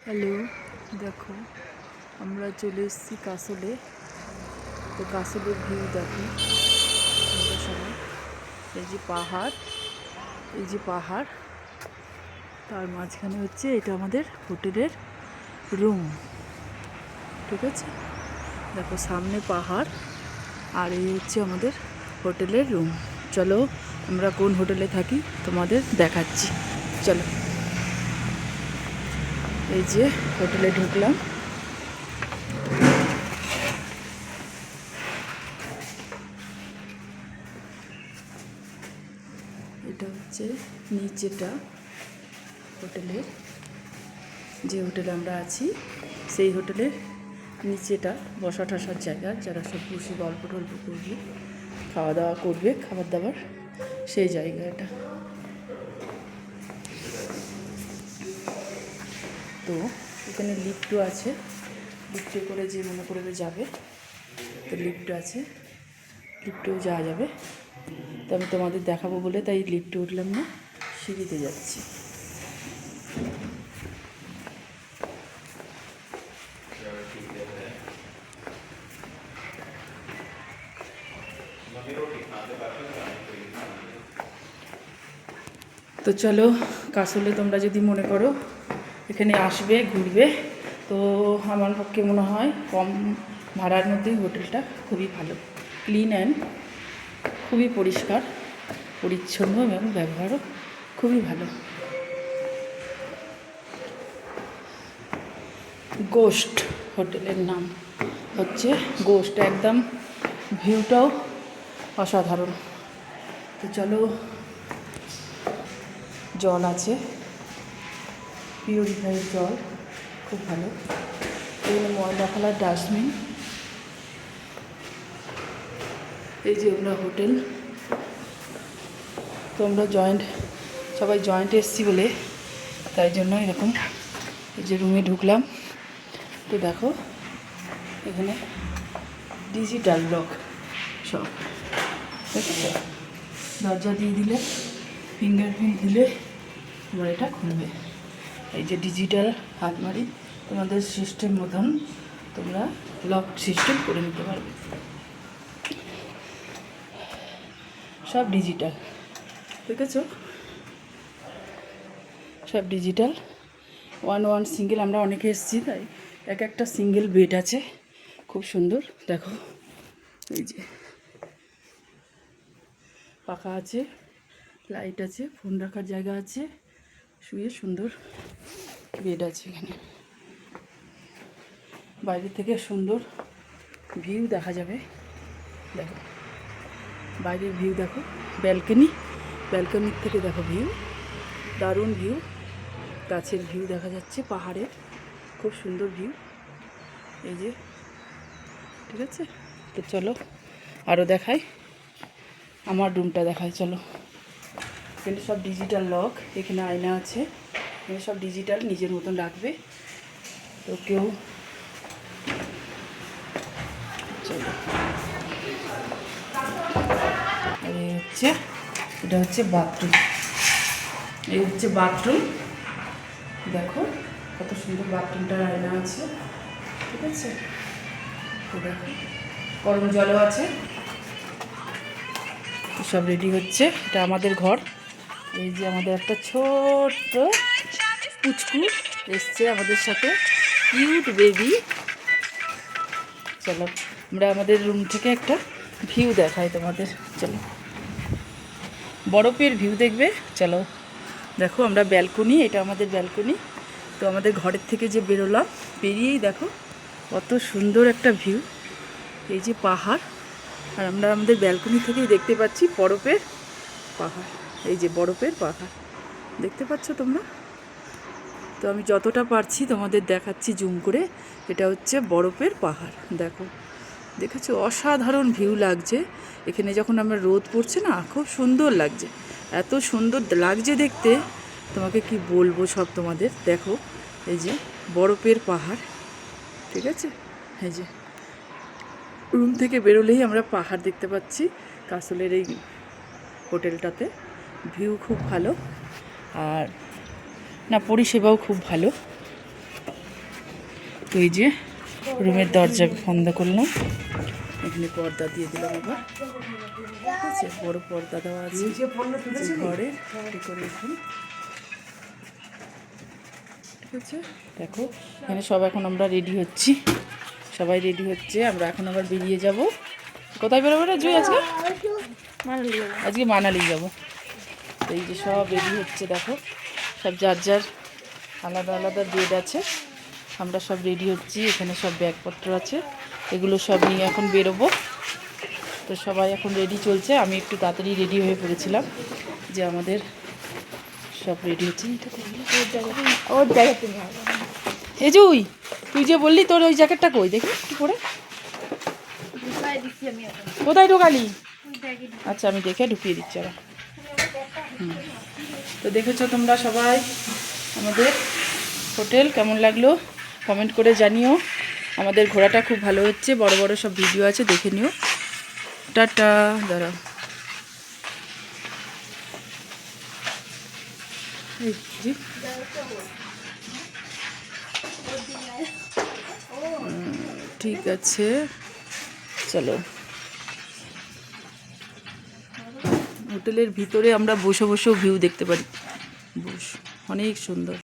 Hello, দেখো আমরা চলে এসেছি কাসলে। তো কাসলের ভিউ দেখো তোমরা সবাই। এই যে পাহাড়, তার মাঝখানে হচ্ছে এটা আমাদের হোটেলের রুম। ঠিক আছে, দেখো সামনে পাহাড় আর এই হচ্ছে আমাদের হোটেলের রুম। চলো আমরা কোন হোটেলে থাকি তোমাদের দেখাচ্ছি। চলো, এই যে হোটেলে ঢুকলাম। এটা হচ্ছে নিচেটা হোটেলের, যে হোটেলে আমরা আছি সেই হোটেলের নিচেটা বসা ঠাসার জায়গা, যারা সব বসে গল্প টল্প করবে, খাওয়া দাওয়া করবে, খাবার দাবার সেই জায়গাটা। তো এখানে লিফটও আছে, লিফটে করে যে মনে করবে যাবে তো লিফট আছে, লিফটেও যাওয়া যাবে। তো আমি তোমাদের দেখাবো বলে তাই লিফটে উঠলাম না, সিঁড়িতে যাচ্ছি। তো চলো, কাসলে তোমরা যদি মনে করো এখানে আসবে ঘুরবে, তো আমার পক্ষে মনে হয় কম ভাড়ার মধ্যেই হোটেলটা খুবই ভালো, ক্লিন অ্যান্ড খুবই পরিষ্কার পরিচ্ছন্ন এবং ব্যবহারও খুবই ভালো। গোস্ট হোটেলের নাম হচ্ছে গোস্ট, একদম ভিউটাও অসাধারণ। তো চলো, জল আছে, পিউরিফাইড জল, খুব ভালো। এখানে ময়লা ফেলার ডাস্টবিন। এই যে আমরা হোটেল, তো আমরা সবাই জয়েন্ট এসছি বলে তাই জন্য এরকম এই যে রুমে ঢুকলাম। তো দেখো এখানে ডিজিটাল লক সব, ঠিক আছে, দরজা দিয়ে দিলে ফিঙ্গারপ্রিন্ট দিলে তোমার এটা খুলবে। এই যে ডিজিটাল আলমারি, তোমাদের সিস্টেম মতন তোমরা লক সিস্টেম করে নিতে পারবে, সব ডিজিটাল, ঠিক আছে, সব ডিজিটাল। ওয়ান সিঙ্গেল, আমরা অনেকে এসেছি তাই এক একটা সিঙ্গেল বেড আছে, খুব সুন্দর। দেখো এই যে পাখা আছে, লাইট আছে, ফোন রাখার জায়গা আছে, শুয়ে সুন্দর বেড আছে এখানে। বাইরে থেকে সুন্দর ভিউ দেখা যাবে। দেখো বাইরের ভিউ দেখো, ব্যালকনির থেকে দেখো ভিউ, দারুণ ভিউ, গাছের ভিউ দেখা যাচ্ছে, পাহাড়ের খুব সুন্দর ভিউ। এই যে, ঠিক আছে। তো চলো আরও দেখাই, আমার রুমটা দেখাই, চলো। এখানে সব ডিজিটাল লক, এখানে আয়না আছে, এখানে সব ডিজিটাল নিজের মতন রাখবে। তো কেউ, চলো, এটা হচ্ছে বাথরুম, এই হচ্ছে বাথরুম। দেখো কত সুন্দর বাথরুমটার আয়না আছে, ঠিক আছে। তো দেখো গরম জলও আছে, সব রেডি হচ্ছে। এটা আমাদের ঘর। এই যে আমাদের একটা ছোট্ট পুচকু এসছে আমাদের সাথে, কিউট বেবি। চলো আমরা আমাদের রুম থেকে একটা ভিউ দেখাই তোমাদের, চলো, বরফের ভিউ দেখবে। চলো দেখো, আমরা ব্যালকনি, এটা আমাদের ব্যালকনি। তো আমাদের ঘরের থেকে যে বেরোলাম, বেরিয়েই দেখো কত সুন্দর একটা ভিউ, এই যে পাহাড়, আর আমরা আমাদের ব্যালকনি থেকেই দেখতে পাচ্ছি বরফের পাহাড়। এই যে বরফের পাহাড় দেখতে পাচ্ছ তোমরা। তো আমি যতটা পারছি তোমাদের দেখাচ্ছি জুম করে। এটা হচ্ছে বরফের পাহাড়, দেখো, দেখেছো, অসাধারণ ভিউ লাগছে। এখানে যখন আমরা রোদ পড়ছে না, খুব সুন্দর লাগছে, এত সুন্দর লাগছে দেখতে, তোমাকে কি বলবো সব তোমাদের। দেখো এই যে বরফের পাহাড়, ঠিক আছে। এই যে রুম থেকে বেরোলেই আমরা পাহাড় দেখতে পাচ্ছি। কাসলের এই হোটেলটাতে ভিউ খুব ভালো, আর না পরিষেবাও খুব ভালো। তো এই যে রুমের দরজা বন্ধ করলাম, এখানে পর্দা দিয়ে দিলাম আবার, ঠিক আছে, বড় পর্দা দেওয়া আছে ঘরে ডেকোরেশন, ঠিক আছে। দেখো এখানে সব এখন আমরা রেডি হচ্ছি, সবাই রেডি হচ্ছে, আমরা এখন আবার বেরিয়ে যাব। কোথায় বেরোবো রে জুই আজকে? আজকে মানালি যাব। তো এই যে সব রেডি হচ্ছে, দেখো সব যার যার আলাদা আলাদা বেড আছে, আমরা সব রেডি হচ্ছি, এখানে সব ব্যাগপত্র আছে, এগুলো সব নিয়ে এখন বেরোবো। তো সবাই এখন রেডি চলছে, আমি একটু তাড়াতাড়ি রেডি হয়ে পড়েছিলাম যে আমাদের সব রেডি হচ্ছে। ওর জায়গা তুমি এই জুই, তুই যে বললি তোর ওই জ্যাকেটটা কই দেখি একটু পরে, কোথায় ঢোকালি? আচ্ছা আমি দেখে ঢুকিয়ে দিচ্ছি আবার। তো দেখেছো তোমরা সবাই আমাদের হোটেল, কেমন লাগলো কমেন্ট করে জানিও। আমাদের ঘোরাটা খুব ভালো হচ্ছে, বড় বড় সব ভিডিও আছে, দেখে নিও। টাটা, দাঁড়াও, এই জি ঠিক আছে, চলো। হোটেলের ভিতরে আমরা বসে বসেও ভিউ দেখতে পারি, অনেক সুন্দর।